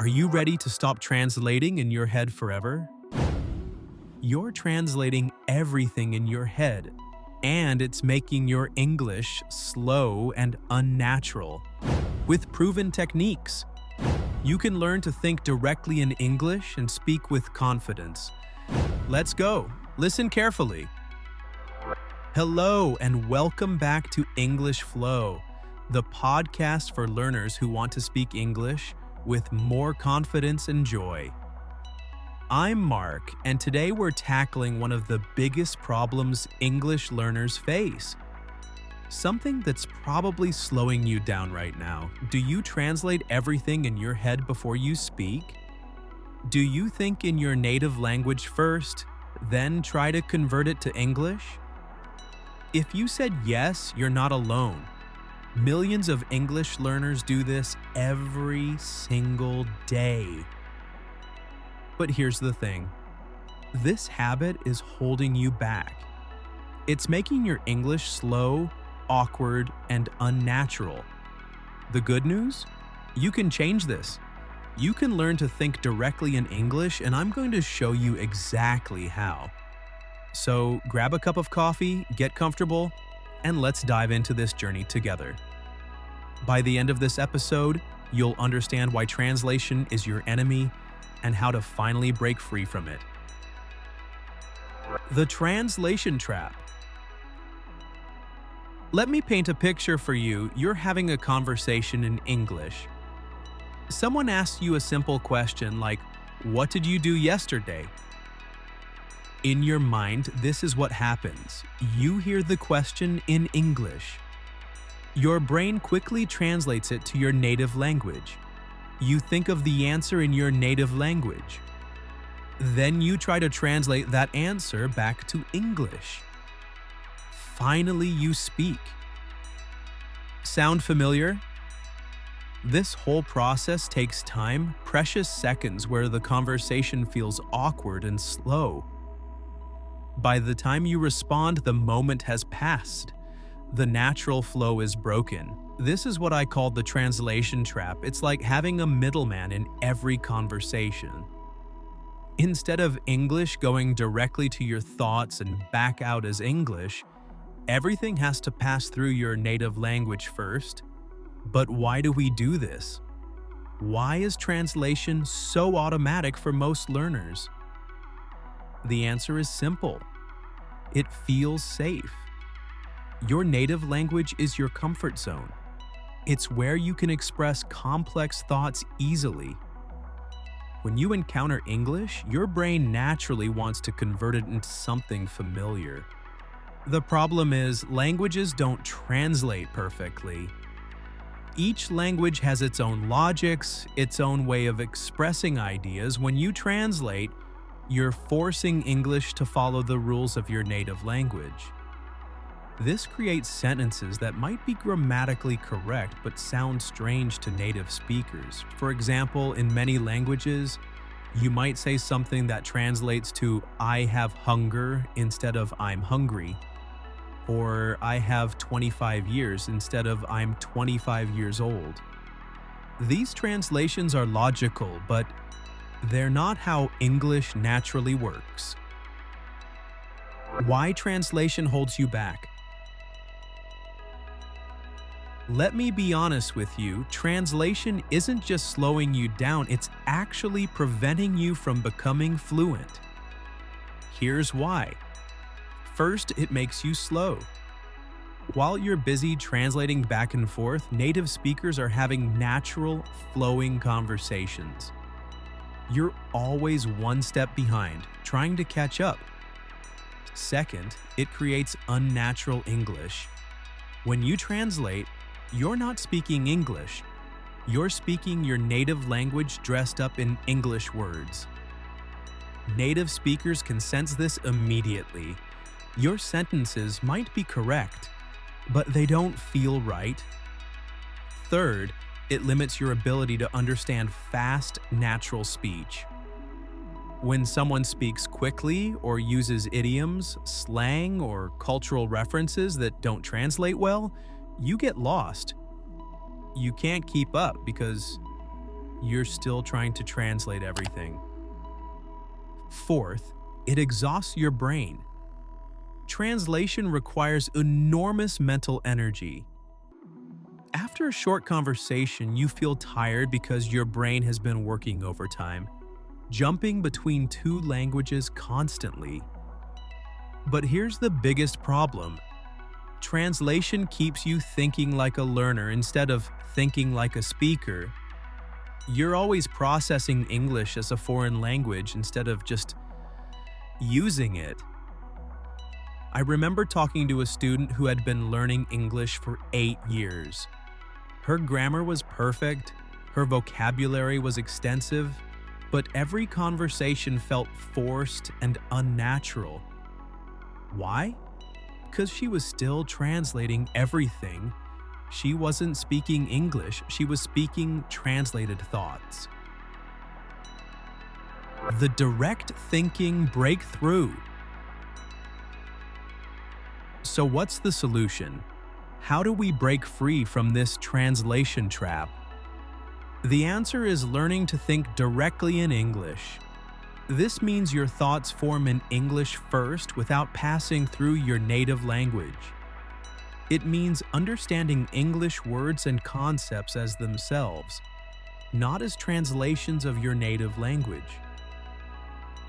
Are you ready to stop translating in your head forever? You're translating everything in your head, and it's making your English slow and unnatural. With proven techniques, you can learn to think directly in English and speak with confidence. Let's go. Listen carefully. Hello, and welcome back to English Flow, the podcast for learners who want to speak English with more confidence and joy. I'm Mark, and today we're tackling one of the biggest problems English learners face. Something that's probably slowing you down right now. Do you translate everything in your head before you speak? Do you think in your native language first, then try to convert it to English? If you said yes, you're not alone. Millions of English learners do this every single day. But here's the thing. This habit is holding you back. It's making your English slow, awkward, and unnatural. The good news? You can change this. You can learn to think directly in English, and I'm going to show you exactly how. So grab a cup of coffee, get comfortable, and let's dive into this journey together. By the end of this episode, you'll understand why translation is your enemy and how to finally break free from it. The translation trap. Let me paint a picture for you. You're having a conversation in English. Someone asks you a simple question like, "What did you do yesterday?" In your mind, this is what happens. You hear the question in English. Your brain quickly translates it to your native language. You think of the answer in your native language. Then you try to translate that answer back to English. Finally, you speak. Sound familiar? This whole process takes time, precious seconds where the conversation feels awkward and slow. By the time you respond, the moment has passed. The natural flow is broken. This is what I call the translation trap. It's like having a middleman in every conversation. Instead of English going directly to your thoughts and back out as English, everything has to pass through your native language first. But why do we do this? Why is translation so automatic for most learners? The answer is simple. It feels safe. Your native language is your comfort zone. It's where you can express complex thoughts easily. When you encounter English, your brain naturally wants to convert it into something familiar. The problem is, languages don't translate perfectly. Each language has its own logics, its own way of expressing ideas. When you translate, you're forcing English to follow the rules of your native language. This creates sentences that might be grammatically correct but sound strange to native speakers. For example, in many languages, you might say something that translates to "I have hunger" instead of "I'm hungry," or "I have 25 years" instead of "I'm 25 years old." These translations are logical, but they're not how English naturally works. Why translation holds you back? Let me be honest with you, translation isn't just slowing you down, it's actually preventing you from becoming fluent. Here's why. First, it makes you slow. While you're busy translating back and forth, native speakers are having natural, flowing conversations. You're always one step behind, trying to catch up. Second, it creates unnatural English. When you translate, you're not speaking English. You're speaking your native language dressed up in English words. Native speakers can sense this immediately. Your sentences might be correct, but they don't feel right. Third, it limits your ability to understand fast, natural speech. When someone speaks quickly or uses idioms, slang, or cultural references that don't translate well, you get lost. You can't keep up because you're still trying to translate everything. Fourth, it exhausts your brain. Translation requires enormous mental energy. After a short conversation, you feel tired because your brain has been working overtime, jumping between two languages constantly. But here's the biggest problem. Translation keeps you thinking like a learner instead of thinking like a speaker. You're always processing English as a foreign language instead of just using it. I remember talking to a student who had been learning English for 8 years. Her grammar was perfect, her vocabulary was extensive, but every conversation felt forced and unnatural. Why? Because she was still translating everything. She wasn't speaking English, she was speaking translated thoughts. The direct thinking breakthrough. So what's the solution? How do we break free from this translation trap? The answer is learning to think directly in English. This means your thoughts form in English first without passing through your native language. It means understanding English words and concepts as themselves, not as translations of your native language.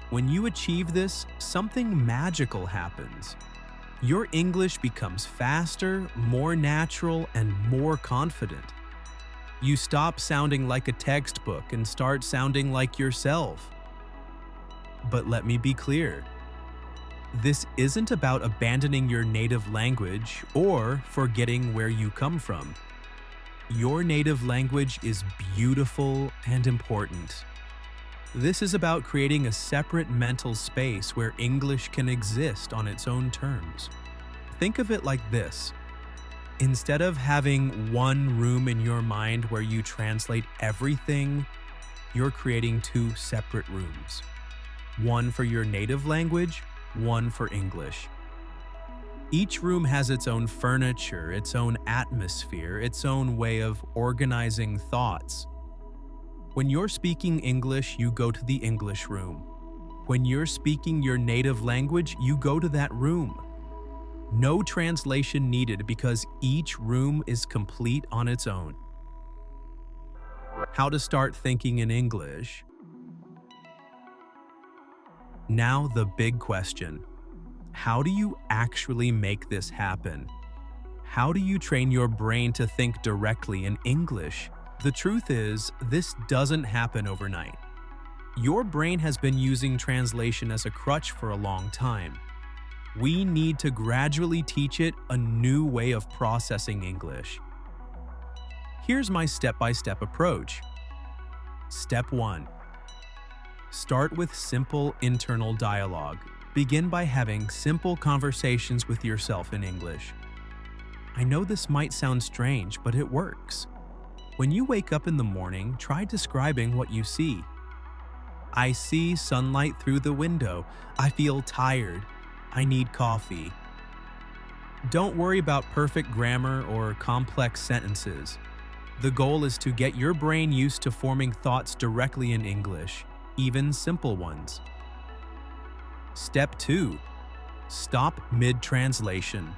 When you achieve this, something magical happens. Your English becomes faster, more natural, and more confident. You stop sounding like a textbook and start sounding like yourself. But let me be clear. This isn't about abandoning your native language or forgetting where you come from. Your native language is beautiful and important. This is about creating a separate mental space where English can exist on its own terms. Think of it like this. Instead of having one room in your mind where you translate everything, you're creating two separate rooms. One for your native language, one for English. Each room has its own furniture, its own atmosphere, its own way of organizing thoughts. When you're speaking English, you go to the English room. When you're speaking your native language, you go to that room. No translation needed because each room is complete on its own. How to start thinking in English. Now the big question. How do you actually make this happen? How do you train your brain to think directly in English? The truth is, this doesn't happen overnight. Your brain has been using translation as a crutch for a long time. We need to gradually teach it a new way of processing English. Here's my step-by-step approach. Step 1. Start with simple internal dialogue. Begin by having simple conversations with yourself in English. I know this might sound strange, but it works. When you wake up in the morning, try describing what you see. I see sunlight through the window. I feel tired. I need coffee. Don't worry about perfect grammar or complex sentences. The goal is to get your brain used to forming thoughts directly in English, even simple ones. Step 2. Stop mid-translation.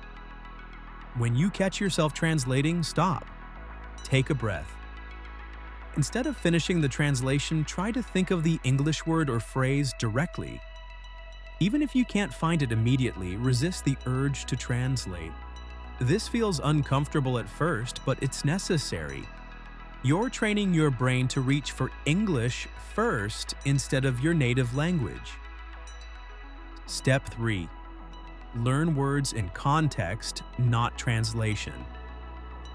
When you catch yourself translating, stop. Take a breath. Instead of finishing the translation, try to think of the English word or phrase directly. Even if you can't find it immediately, resist the urge to translate. This feels uncomfortable at first, but it's necessary. You're training your brain to reach for English first instead of your native language. Step 3. Learn words in context, not translation.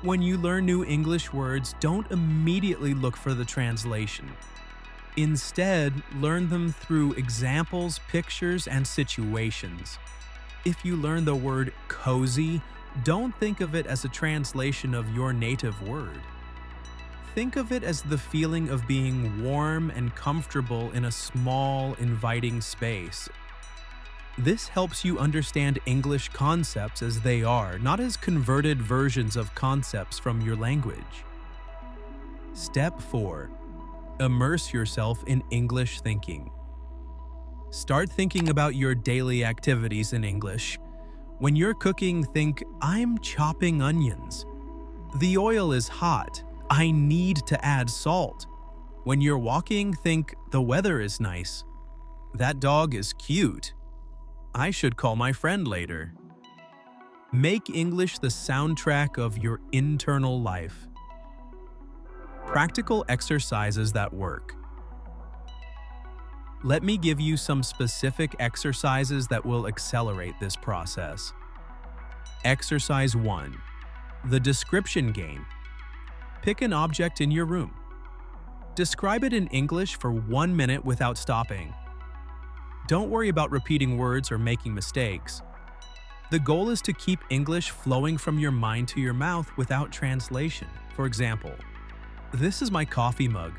When you learn new English words, don't immediately look for the translation. Instead, learn them through examples, pictures, and situations. If you learn the word cozy, don't think of it as a translation of your native word. Think of it as the feeling of being warm and comfortable in a small, inviting space. This helps you understand English concepts as they are, not as converted versions of concepts from your language. Step 4. Immerse yourself in English thinking. Start thinking about your daily activities in English. When you're cooking, think, I'm chopping onions. The oil is hot. I need to add salt. When you're walking, think, the weather is nice. That dog is cute. I should call my friend later. Make English the soundtrack of your internal life. Practical exercises that work. Let me give you some specific exercises that will accelerate this process. Exercise 1. The description game. Pick an object in your room. Describe it in English for 1 minute without stopping. Don't worry about repeating words or making mistakes. The goal is to keep English flowing from your mind to your mouth without translation. For example, this is my coffee mug.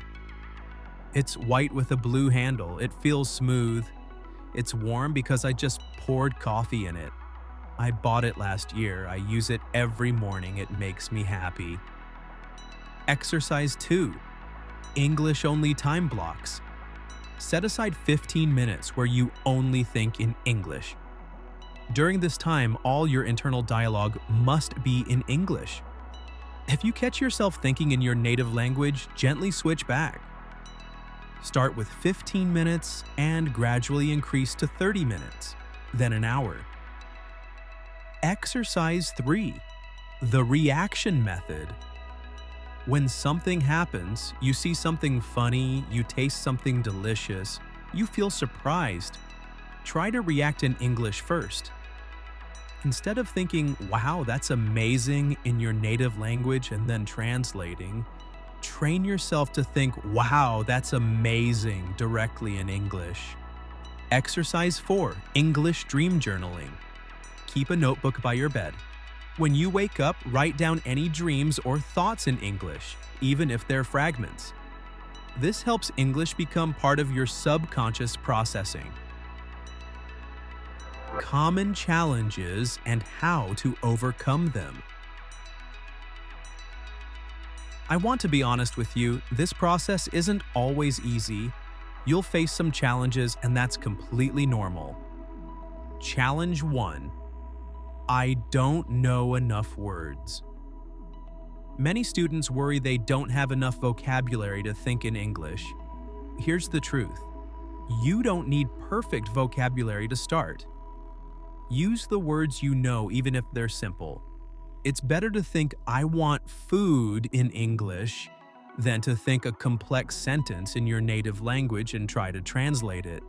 It's white with a blue handle. It feels smooth. It's warm because I just poured coffee in it. I bought it last year. I use it every morning. It makes me happy. Exercise 2. English-only time blocks. Set aside 15 minutes where you only think in English. During this time, all your internal dialogue must be in English. If you catch yourself thinking in your native language, gently switch back. Start with 15 minutes and gradually increase to 30 minutes, then an hour. Exercise 3. The reaction method. When something happens, you see something funny, you taste something delicious, you feel surprised. Try to react in English first. Instead of thinking, wow, that's amazing in your native language and then translating, train yourself to think, wow, that's amazing directly in English. Exercise 4. English dream journaling. Keep a notebook by your bed. When you wake up, write down any dreams or thoughts in English, even if they're fragments. This helps English become part of your subconscious processing. Common challenges and how to overcome them. I want to be honest with you, this process isn't always easy. You'll face some challenges, and that's completely normal. Challenge 1. I don't know enough words. Many students worry they don't have enough vocabulary to think in English. Here's the truth. You don't need perfect vocabulary to start. Use the words you know even if they're simple. It's better to think, I want food in English, than to think a complex sentence in your native language and try to translate it.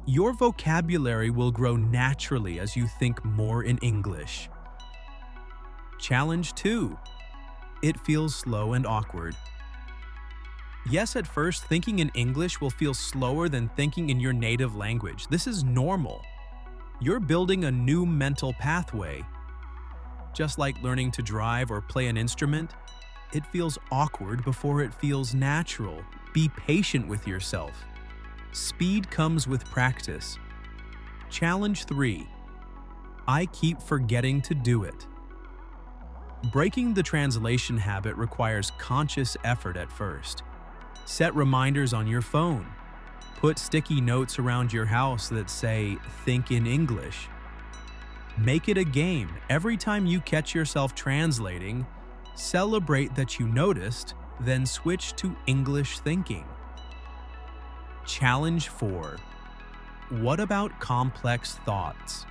Your vocabulary will grow naturally as you think more in English. Challenge 2. It feels slow and awkward. Yes, at first, thinking in English will feel slower than thinking in your native language. This is normal. You're building a new mental pathway. Just like learning to drive or play an instrument, it feels awkward before it feels natural. Be patient with yourself. Speed comes with practice. Challenge 3. I keep forgetting to do it. Breaking the translation habit requires conscious effort at first. Set reminders on your phone. Put sticky notes around your house that say, "Think in English." Make it a game. Every time you catch yourself translating, celebrate that you noticed, then switch to English thinking. Challenge 4. What about complex thoughts?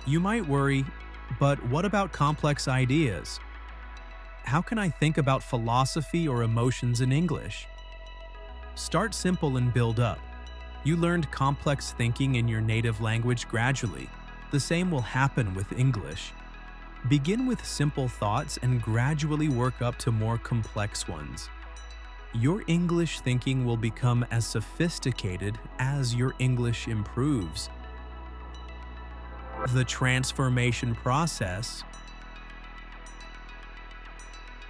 You might worry, but what about complex ideas? How can I think about philosophy or emotions in English? Start simple and build up. You learned complex thinking in your native language gradually. The same will happen with English. Begin with simple thoughts and gradually work up to more complex ones. Your English thinking will become as sophisticated as your English improves. The transformation process.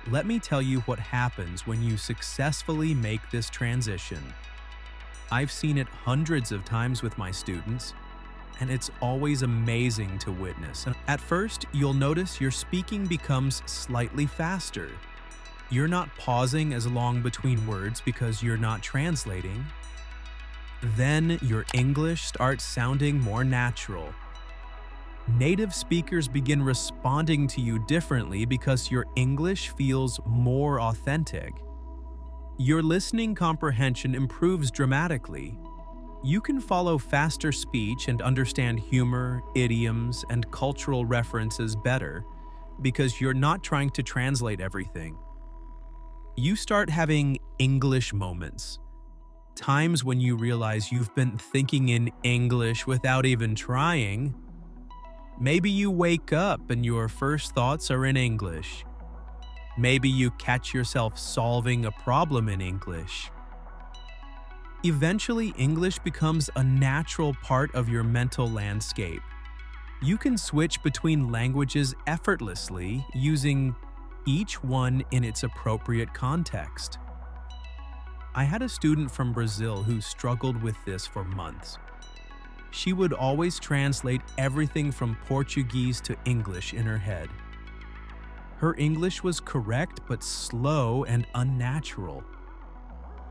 Let me tell you what happens when you successfully make this transition. I've seen it hundreds of times with my students, and it's always amazing to witness. At first, you'll notice your speaking becomes slightly faster. You're not pausing as long between words because you're not translating. Then your English starts sounding more natural. Native speakers begin responding to you differently because your English feels more authentic. Your listening comprehension improves dramatically. You can follow faster speech and understand humor, idioms, and cultural references better because you're not trying to translate everything. You start having English moments. Times when you realize you've been thinking in English without even trying. Maybe you wake up and your first thoughts are in English. Maybe you catch yourself solving a problem in English. Eventually, English becomes a natural part of your mental landscape. You can switch between languages effortlessly using each one in its appropriate context. I had a student from Brazil who struggled with this for months. She would always translate everything from Portuguese to English in her head. Her English was correct but slow and unnatural.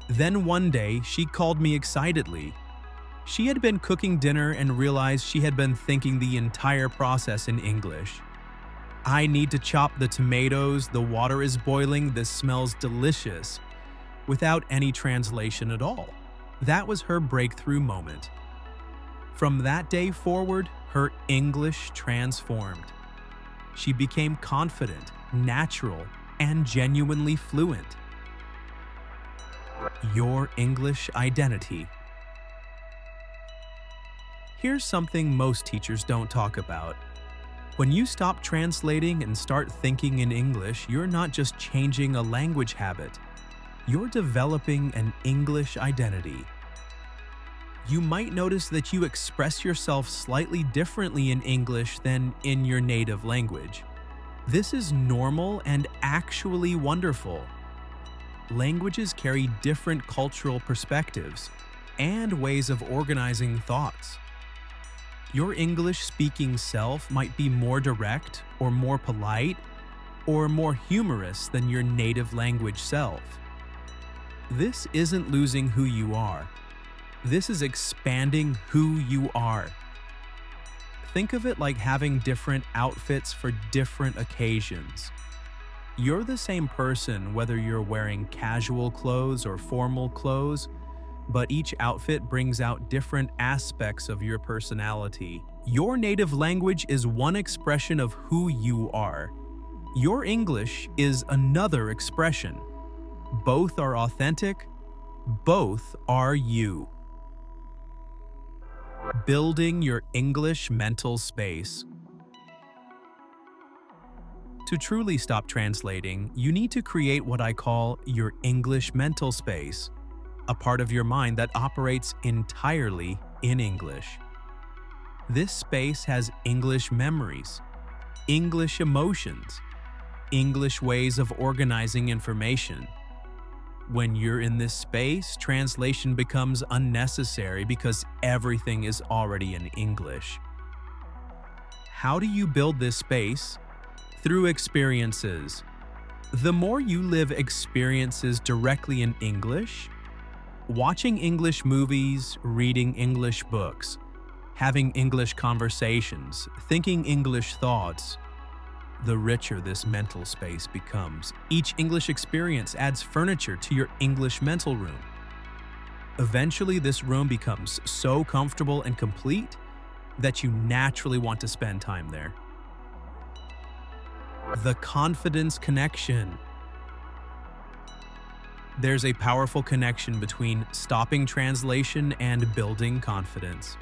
Then one day, she called me excitedly. She had been cooking dinner and realized she had been thinking the entire process in English. I need to chop the tomatoes, the water is boiling, this smells delicious, without any translation at all. That was her breakthrough moment. From that day forward, her English transformed. She became confident, natural, and genuinely fluent. Your English identity. Here's something most teachers don't talk about. When you stop translating and start thinking in English, you're not just changing a language habit. You're developing an English identity. You might notice that you express yourself slightly differently in English than in your native language. This is normal and actually wonderful. Languages carry different cultural perspectives and ways of organizing thoughts. Your English-speaking self might be more direct or more polite or more humorous than your native language self. This isn't losing who you are. This is expanding who you are. Think of it like having different outfits for different occasions. You're the same person whether you're wearing casual clothes or formal clothes, but each outfit brings out different aspects of your personality. Your native language is one expression of who you are. Your English is another expression. Both are authentic. Both are you. Building your English mental space. To truly stop translating, you need to create what I call your English mental space, a part of your mind that operates entirely in English. This space has English memories, English emotions, English ways of organizing information. When you're in this space, translation becomes unnecessary because everything is already in English. How do you build this space? Through experiences. The more you live experiences directly in English, watching English movies, reading English books, having English conversations, thinking English thoughts, the richer this mental space becomes. Each English experience adds furniture to your English mental room. Eventually, this room becomes so comfortable and complete that you naturally want to spend time there. The confidence connection. There's a powerful connection between stopping translation and building confidence.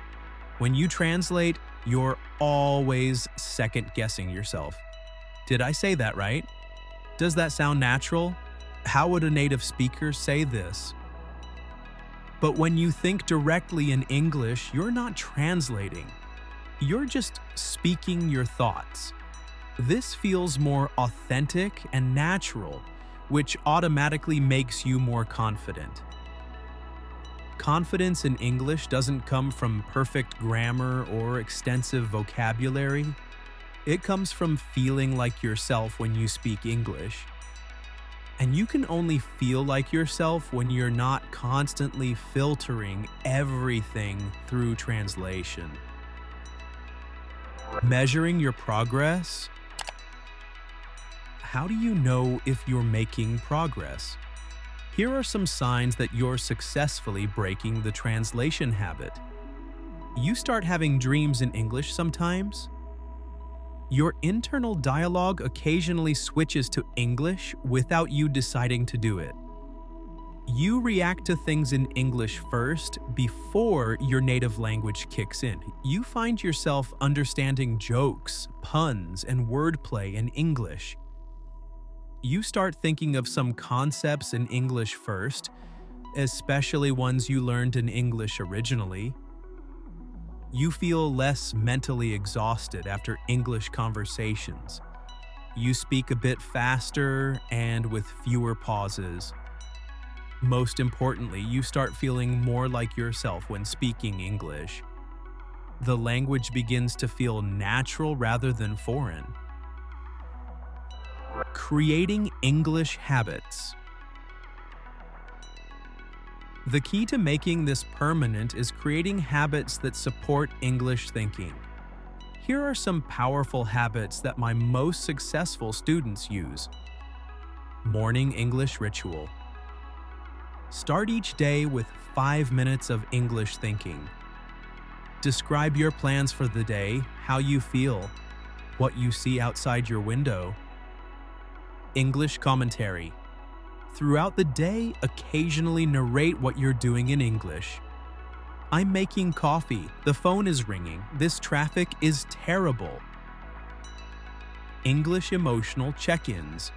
When you translate, you're always second-guessing yourself. Did I say that right? Does that sound natural? How would a native speaker say this? But when you think directly in English, you're not translating. You're just speaking your thoughts. This feels more authentic and natural, which automatically makes you more confident. Confidence in English doesn't come from perfect grammar or extensive vocabulary. It comes from feeling like yourself when you speak English. And you can only feel like yourself when you're not constantly filtering everything through translation. Measuring your progress. How do you know if you're making progress? Here are some signs that you're successfully breaking the translation habit. You start having dreams in English sometimes. Your internal dialogue occasionally switches to English without you deciding to do it. You react to things in English first before your native language kicks in. You find yourself understanding jokes, puns, and wordplay in English. You start thinking of some concepts in English first, especially ones you learned in English originally. You feel less mentally exhausted after English conversations. You speak a bit faster and with fewer pauses. Most importantly, you start feeling more like yourself when speaking English. The language begins to feel natural rather than foreign. Creating English habits. The key to making this permanent is creating habits that support English thinking. Here are some powerful habits that my most successful students use. Morning English ritual. Start each day with 5 minutes of English thinking. Describe your plans for the day, how you feel, what you see outside your window. English commentary. Throughout the day, occasionally narrate what you're doing in English. I'm making coffee. The phone is ringing. This traffic is terrible. English emotional check-ins.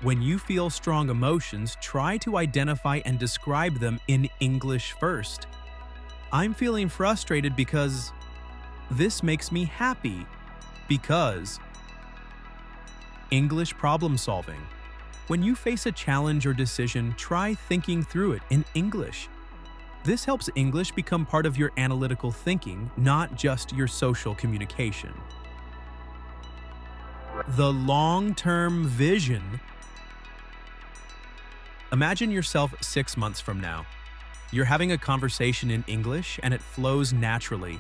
When you feel strong emotions, try to identify and describe them in English first. I'm feeling frustrated because this makes me happy because. English problem solving. When you face a challenge or decision, try thinking through it in English. This helps English become part of your analytical thinking, not just your social communication. The long-term vision. Imagine yourself 6 months from now. You're having a conversation in English and it flows naturally.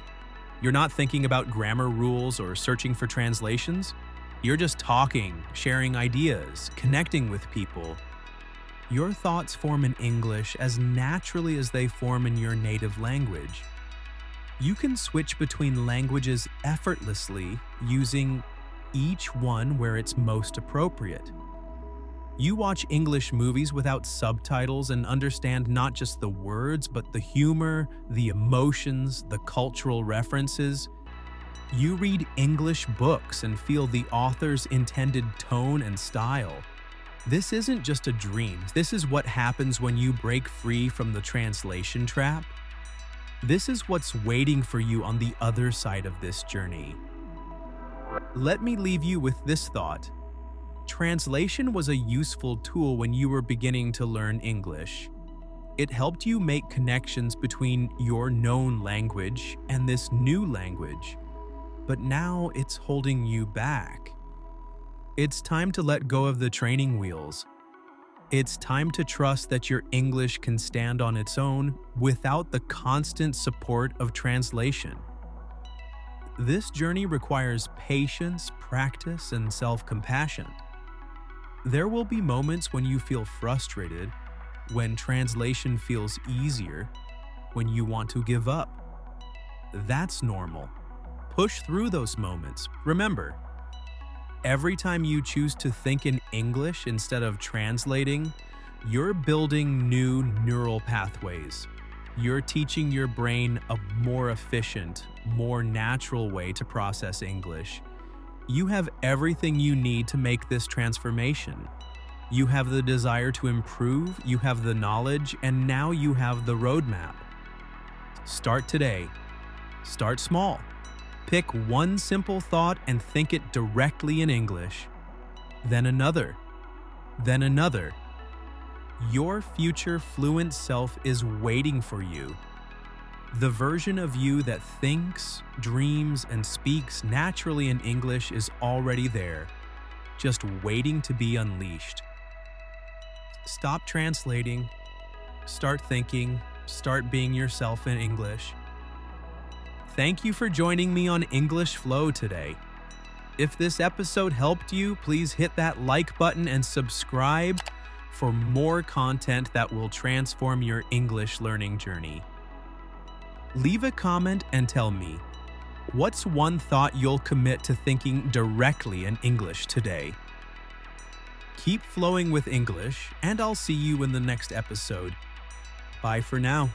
You're not thinking about grammar rules or searching for translations. You're just talking, sharing ideas, connecting with people. Your thoughts form in English as naturally as they form in your native language. You can switch between languages effortlessly, using each one where it's most appropriate. You watch English movies without subtitles and understand not just the words, but the humor, the emotions, the cultural references. You read English books and feel the author's intended tone and style. This isn't just a dream. This is what happens when you break free from the translation trap. This is what's waiting for you on the other side of this journey. Let me leave you with this thought. Translation was a useful tool when you were beginning to learn English. It helped you make connections between your known language and this new language. But now it's holding you back. It's time to let go of the training wheels. It's time to trust that your English can stand on its own without the constant support of translation. This journey requires patience, practice, and self-compassion. There will be moments when you feel frustrated, when translation feels easier, when you want to give up. That's normal. Push through those moments. Remember, every time you choose to think in English instead of translating, you're building new neural pathways. You're teaching your brain a more efficient, more natural way to process English. You have everything you need to make this transformation. You have the desire to improve, you have the knowledge, and now you have the roadmap. Start today. Start small. Pick one simple thought and think it directly in English. Then another. Then another. Your future fluent self is waiting for you. The version of you that thinks, dreams, and speaks naturally in English is already there, just waiting to be unleashed. Stop translating, start thinking, start being yourself in English. Thank you for joining me on English Flow today. If this episode helped you, please hit that like button and subscribe for more content that will transform your English learning journey. Leave a comment and tell me, what's one thought you'll commit to thinking directly in English today? Keep flowing with English, and I'll see you in the next episode. Bye for now.